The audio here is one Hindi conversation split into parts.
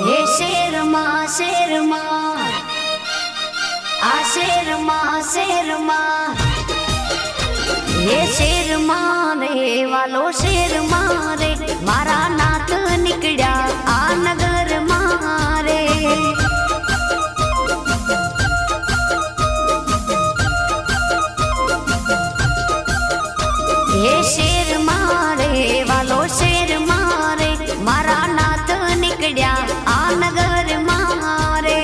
हे शेर माँ आ शेर माँ ये शेर मारे वालो शेर मारे मारा नाथ निकड़ा आ नगर मारे ये शेर मारे वालो शेर मारे मारा नाथ निकड़ा आ नगर मारे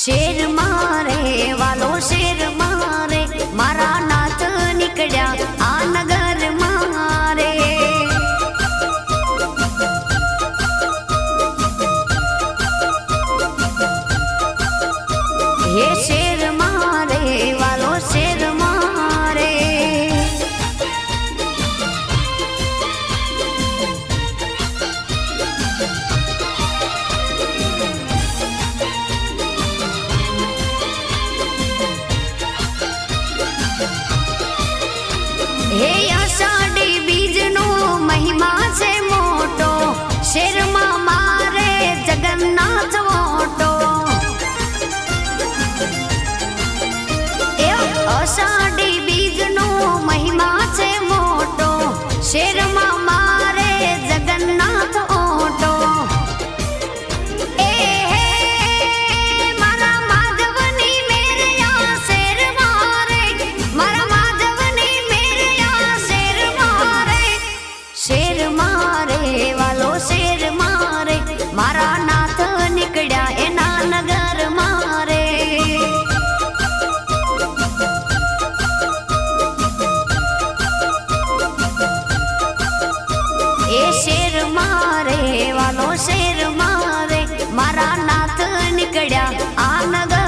शेर मारे वालो शेर मारे मारा नाथ निकड़ा आ नगर मारे ये शेर मारे वालो शेर मारे हे आषाढ़ी बीज नो महिमा छे मोटो शेर मां मारे जगन्नाथ ओटो आषाढ़ी बीज नो महिमा छे मोटो शेर मां मारे जगन्नाथ ओटो शेर मारे वालो शेर मारे मारा नाथ निकड़ा एना नगर मारे ए शेर मारे वालो शेर मारे मारा नाथ निकड़ा आ नगर